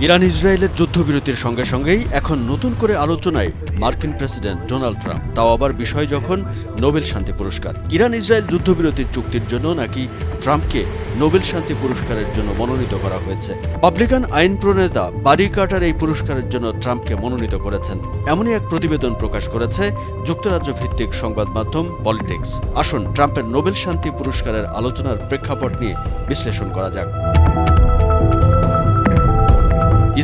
Iran ইসরায়েলের যুদ্ধবিরতির সঙ্গে সঙ্গেই এখন নতুন করে আলোচনায় মার্কিন প্রেসিডেন্ট ডোনাল্ড ট্রাম্প, তাও আবার বিষয় যখন নোবেল শান্তি পুরস্কার। ইরান ইসরায়েল যুদ্ধবিরতির চুক্তির জন্য নাকি ট্রাম্পকে নোবেল শান্তি পুরস্কারের জন্য মনোনীত করা হয়েছে। রিপাবলিকান আইন প্রণেতা বারি কার্টার এই পুরস্কারের জন্য ট্রাম্পকে মনোনীত করেছেন, এমনই এক প্রতিবেদন প্রকাশ করেছে যুক্তরাজ্য ভিত্তিক সংবাদ মাধ্যম পলিটিক্স। আসুন ট্রাম্পের নোবেল শান্তি পুরস্কারের আলোচনার প্রেক্ষাপট নিয়ে বিশ্লেষণ করা যাক।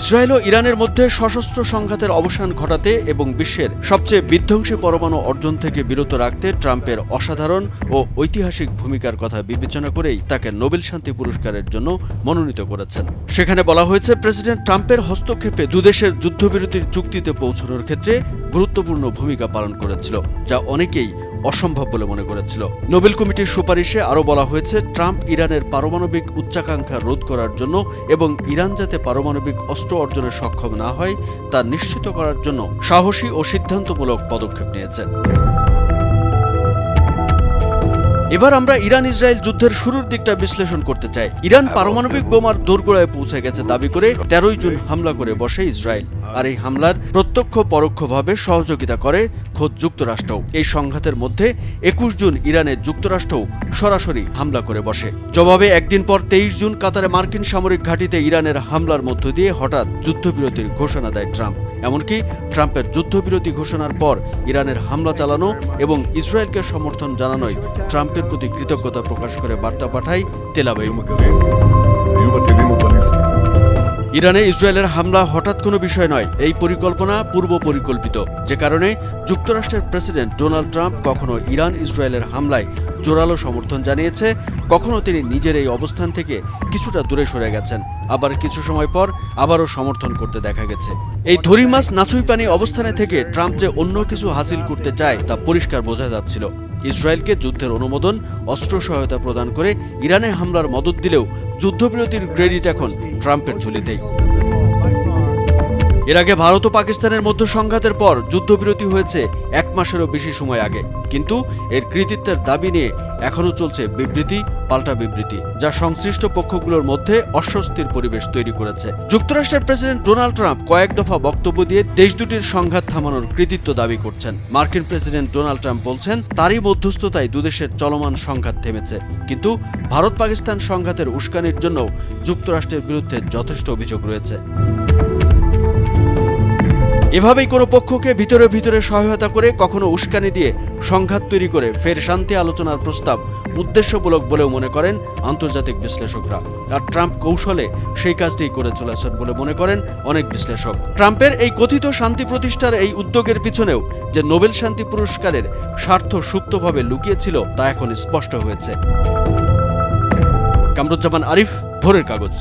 ইসরায়েল ও ইরানের মধ্যে সশস্ত্র সংঘাতের অবসান ঘটাতে এবং বিশ্বের সবচেয়ে বিধ্বংসী পরমাণু অর্জন থেকে বিরত রাখতে ট্রাম্পের অসাধারণ ও ঐতিহাসিক ভূমিকার কথা বিবেচনা করেই তাকে নোবেল শান্তি পুরস্কারের জন্য মনোনীত করেছেন। সেখানে বলা হয়েছে, প্রেসিডেন্ট ট্রাম্পের হস্তক্ষেপে দুদেশের যুদ্ধবিরতির চুক্তিতে পৌঁছানোর ক্ষেত্রে গুরুত্বপূর্ণ ভূমিকা পালন করেছিল, যা অনেকেই অসম্ভব বলে মনে করেছিল। নোবেল কমিটির সুপারিশে আরও বলা হয়েছে, ট্রাম্প ইরানের পারমাণবিক উচ্চাকাঙ্ক্ষা রোধ করার জন্য এবং ইরান যাতে পারমাণবিক অস্ত্র অর্জনে সক্ষম না হয় তা নিশ্চিত করার জন্য সাহসী ও সিদ্ধান্তমূলক পদক্ষেপ নিয়েছেন। এবার আমরা ইরান ইসরায়েল যুদ্ধের শুরুর দিকটা বিশ্লেষণ করতে চাই। ইরান পারমাণবিক বোমার দোরগোড়ায় পৌঁছে গেছে দাবি করে 13 জুন হামলা করে বসে ইসরায়েল, আর এই হামলার প্রত্যক্ষ পরোক্ষভাবে সহযোগিতা করে খোদ যুক্তরাষ্ট্রও। এই সংঘাতের মধ্যে 21 জুন ইরানের যুক্তরাষ্ট্রও সরাসরি হামলা করে বসে। জবাবে একদিন পর 23 জুন কাতারে মার্কিন সামরিক ঘাঁটিতে ইরানের হামলার মধ্য দিয়ে হঠাৎ যুদ্ধবিরতির ঘোষণা দেয় ট্রাম্প। এমনকি ট্রাম্পের যুদ্ধবিরতি ঘোষণার পর ইরানের হামলা চালানো এবং ইসরায়েলকে সমর্থন জানানোয় ট্রাম্পের প্রতি কৃতজ্ঞতা প্রকাশ করে বার্তা পাঠায় তেল আবিব। ইরানে ইসরায়েলের হামলা হঠাৎ কোনো বিষয় নয়, এই পরিকল্পনা পূর্ব পরিকল্পিত, যে কারণে যুক্তরাষ্ট্রের প্রেসিডেন্ট ডোনাল্ড ট্রাম্প কখনো ইরান ইসরায়েলের হামলায় জোরালো সমর্থন জানিয়েছে, কখনো তিনি নিজের এই অবস্থান থেকে কিছুটা দূরে সরে গেছেন, আবার কিছু সময় পর আবারও সমর্থন করতে দেখা গেছে। এই ধরি মাছ নাচুই পানি অবস্থানে থেকে ট্রাম্প যে অন্য কিছু হাসিল করতে চায় তা পরিষ্কার বোঝা যাচ্ছিল। ইসরায়েলকে যুদ্ধের অনুমোদন, অস্ত্র সহায়তা প্রদান করে ইরানে হামলার মদত দিলেও যুদ্ধবিরতির ক্রেডিট এখন ট্রাম্পের ঝুলিতেই। এর আগে ভারত ও পাকিস্তানের মধ্যে সংঘাতের পর যুদ্ধবিরতি হয়েছে 1 মাসেরও বেশি সময় আগে, কিন্তু এর কৃতিত্বের দাবি নিয়ে এখনও চলছে বিবৃতি পাল্টা বিবৃতি, যা সংশ্লিষ্ট পক্ষগুলোর মধ্যে অস্বস্তির পরিবেশ তৈরি করেছে। যুক্তরাষ্ট্রের প্রেসিডেন্ট ডোনাল্ড ট্রাম্প কয়েক দফা বক্তব্য দিয়ে দেশ দুটির সংঘাত থামানোর কৃতিত্ব দাবি করছেন। মার্কিন প্রেসিডেন্ট ডোনাল্ড ট্রাম্প বলছেন, তারই মধ্যস্থতায় দুদেশের চলমান সংঘাত থেমেছে, কিন্তু ভারত পাকিস্তান সংঘাতের উস্কানির জন্যও যুক্তরাষ্ট্রের বিরুদ্ধে যথেষ্ট অভিযোগ রয়েছে। এভাবেই কোনো পক্ষকে ভিতরে ভিতরে সহায়তা করে, কখনো উস্কানি দিয়ে সংঘাত তৈরি করে ফের শান্তি আলোচনার প্রস্তাব উদ্দেশ্যমূলক বলেও মনে করেন আন্তর্জাতিক বিশ্লেষকরা। আর ট্রাম্প কৌশলে সেই কাজটি করে চলেছেন বলে মনে করেন অনেক বিশ্লেষক। ট্রাম্পের এই কথিত শান্তি প্রতিষ্ঠার এই উদ্যোগের পিছনেও যে নোবেল শান্তি পুরস্কারের স্বার্থ সুপ্তভাবে লুকিয়েছিল তা এখন স্পষ্ট হয়েছে। কামরুজ্জামান আরিফ, ভোরের কাগজ।